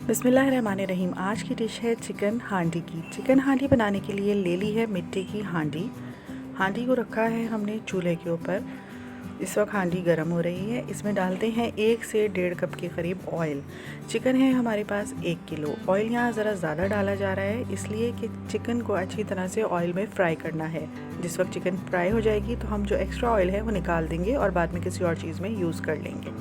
बिस्मिल्लाहिर्रहमानिर्रहीम। आज की डिश है चिकन हांडी की। चिकन हांडी बनाने के लिए ले ली है मिट्टी की हांडी। हांडी को रखा है हमने चूल्हे के ऊपर। इस वक्त हांडी गर्म हो रही है। इसमें डालते हैं 1 से 1.5 कप के करीब ऑयल। चिकन है हमारे पास 1 किलो। ऑयल यहाँ ज़रा ज़्यादा डाला जा रहा है इसलिए कि चिकन को अच्छी तरह से ऑयल में फ्राई करना है। जिस वक्त चिकन फ्राई हो जाएगी तो हम जो एक्स्ट्रा ऑयल है वो निकाल देंगे और बाद में किसी और चीज़ में यूज़ कर लेंगे।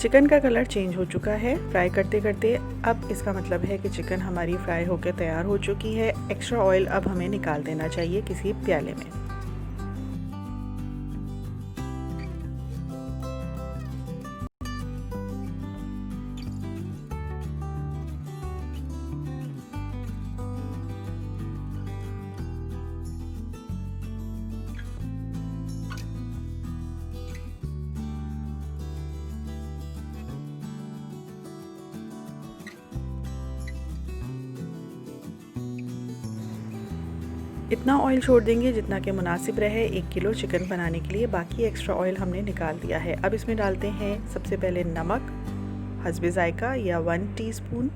चिकन का कलर चेंज हो चुका है फ्राई करते करते। अब इसका मतलब है कि चिकन हमारी फ्राई होकर तैयार हो चुकी है। एक्स्ट्रा ऑयल अब हमें निकाल देना चाहिए किसी प्याले में। इतना ऑयल छोड़ देंगे जितना कि मुनासिब रहे 1 किलो चिकन बनाने के लिए। बाकी एक्स्ट्रा ऑयल हमने निकाल दिया है। अब इसमें डालते हैं सबसे पहले नमक हस्बे ज़ायका या 1 टीस्पून,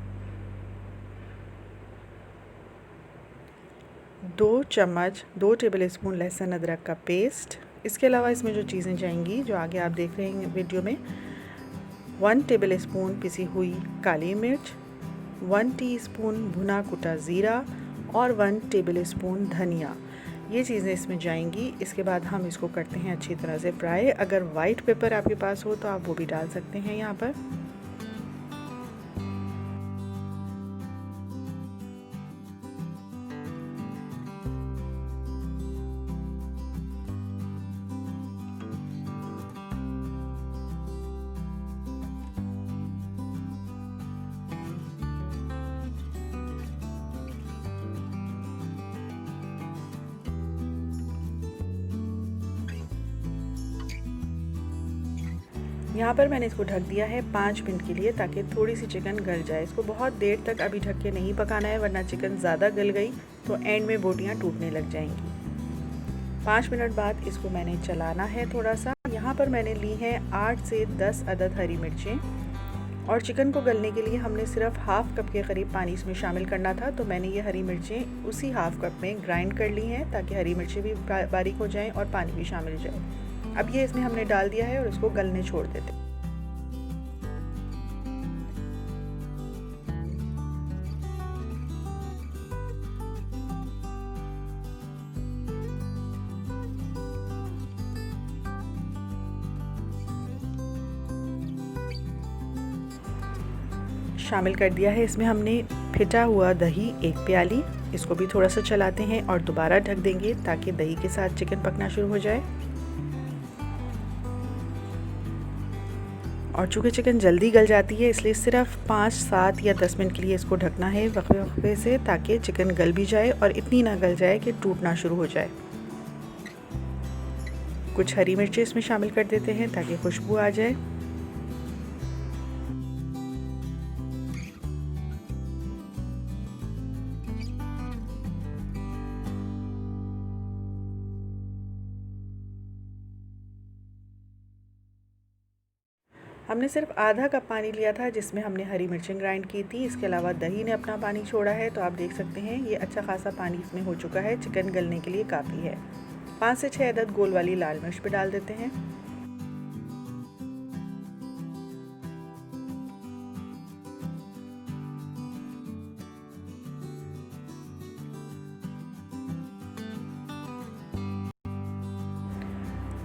2 टेबल स्पून लहसुन अदरक का पेस्ट। इसके अलावा इसमें जो चीज़ें जाएंगी जो आगे आप देख रहे हैं वीडियो में, 1 टेबल स्पून पिसी हुई काली मिर्च, 1 टीस्पून भुना कुटा ज़ीरा और 1 टेबल स्पून धनिया। ये चीज़ें इसमें जाएंगी। इसके बाद हम इसको करते हैं अच्छी तरह से फ्राई। अगर वाइट पेपर आपके पास हो तो आप वो भी डाल सकते हैं यहाँ पर। यहाँ पर मैंने इसको ढक दिया है 5 मिनट के लिए ताकि थोड़ी सी चिकन गल जाए। इसको बहुत देर तक अभी ढक के नहीं पकाना है वरना चिकन ज़्यादा गल गई तो एंड में बोटियाँ टूटने लग जाएंगी। 5 मिनट बाद इसको मैंने चलाना है थोड़ा सा। यहाँ पर मैंने ली है 8 से 10 अदद हरी मिर्चें और चिकन को गलने के लिए हमने सिर्फ हाफ़ कप के करीब पानी इसमें शामिल करना था। तो मैंने ये हरी मिर्चें उसी हाफ़ कप में ग्राइंड कर ली हैं ताकि हरी मिर्चें भी बारीक हो जाएँ और पानी भी शामिल हो जाए। अब ये इसमें हमने डाल दिया है और इसको गलने छोड़ देते हैं। शामिल कर दिया है इसमें हमने फिटा हुआ दही 1 प्याली। इसको भी थोड़ा सा चलाते हैं और दोबारा ढक देंगे ताकि दही के साथ चिकन पकना शुरू हो जाए। और चूँकि चिकन जल्दी गल जाती है इसलिए सिर्फ 5, 7 या 10 मिनट के लिए इसको ढकना है वक्फे वक्फे से ताकि चिकन गल भी जाए और इतनी ना गल जाए कि टूटना शुरू हो जाए। कुछ हरी मिर्चें इसमें शामिल कर देते हैं ताकि खुशबू आ जाए। हमने सिर्फ आधा कप पानी लिया था जिसमें हमने हरी मिर्चें ग्राइंड की थी। इसके अलावा दही ने अपना पानी छोड़ा है तो आप देख सकते हैं ये अच्छा खासा पानी इसमें हो चुका है। चिकन गलने के लिए काफ़ी है। 5 से 6 अदद गोल वाली लाल मिर्च भी डाल देते हैं।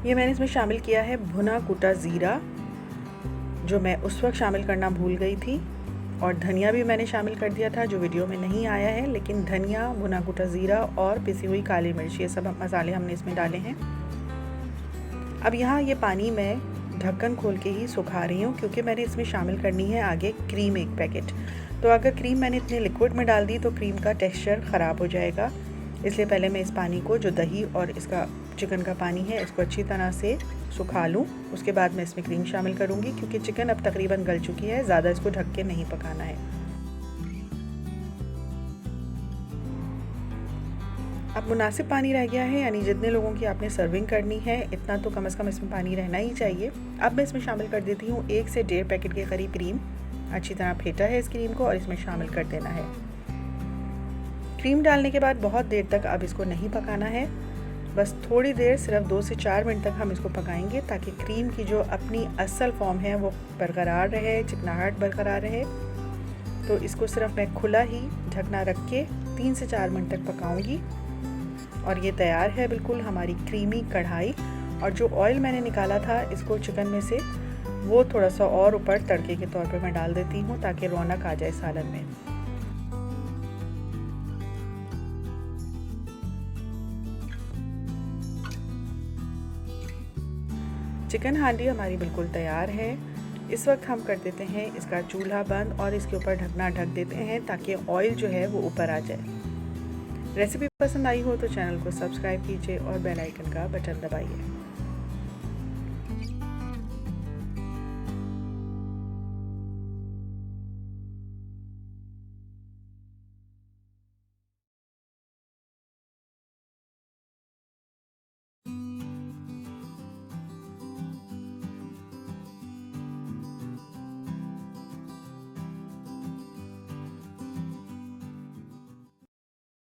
ये मैंने इसमें शामिल किया है भुना कुटा ज़ीरा, जो मैं उस वक्त शामिल करना भूल गई थी, और धनिया भी मैंने शामिल कर दिया था जो वीडियो में नहीं आया है, लेकिन धनिया, भुना कुटा ज़ीरा और पिसी हुई काली मिर्च, ये सब मसाले हमने इसमें डाले हैं। अब यहाँ ये पानी मैं ढक्कन खोल के ही सुखा रही हूँ, क्योंकि मैंने इसमें शामिल करनी है आगे क्रीम 1 पैकेट। तो अगर क्रीम मैंने इतने लिक्विड में डाल दी तो क्रीम का टेक्सचर ख़राब हो जाएगा, इसलिए पहले मैं इस पानी को, जो दही और इसका चिकन का पानी है, इसको अच्छी तरह से सुखा लूँ। उसके बाद मैं इसमें क्रीम शामिल करूँगी, क्योंकि चिकन अब तकरीबन गल चुकी है, ज़्यादा इसको ढक के नहीं पकाना है। अब मुनासिब पानी रह गया है, यानी जितने लोगों की आपने सर्विंग करनी है इतना तो कम से कम इसमें पानी रहना ही चाहिए। अब मैं इसमें शामिल कर देती हूँ 1 से 1.5 पैकेट के करीब क्रीम। अच्छी तरह फेंटा है इस क्रीम को और इसमें शामिल कर देना है। क्रीम डालने के बाद बहुत देर तक अब इसको नहीं पकाना है, बस थोड़ी देर, सिर्फ 2 से 4 मिनट तक हम इसको पकाएंगे, ताकि क्रीम की जो अपनी असल फॉर्म है वो बरकरार रहे, चिकनाहट बरकरार रहे। तो इसको सिर्फ मैं खुला ही ढकना रख के 3 से 4 मिनट तक पकाऊंगी और ये तैयार है बिल्कुल हमारी क्रीमी कढ़ाई। और जो ऑयल मैंने निकाला था इसको चिकन में से, वो थोड़ा सा और ऊपर तड़के के तौर पे मैं डाल देती हूँ, ताकि रौनक आ जाए सालन में। चिकन हांडी हमारी बिल्कुल तैयार है। इस वक्त हम कर देते हैं इसका चूल्हा बंद और इसके ऊपर ढकना ढक देते हैं, ताकि ऑयल जो है वो ऊपर आ जाए। रेसिपी पसंद आई हो तो चैनल को सब्सक्राइब कीजिए और बेल आइकन का बटन दबाइए।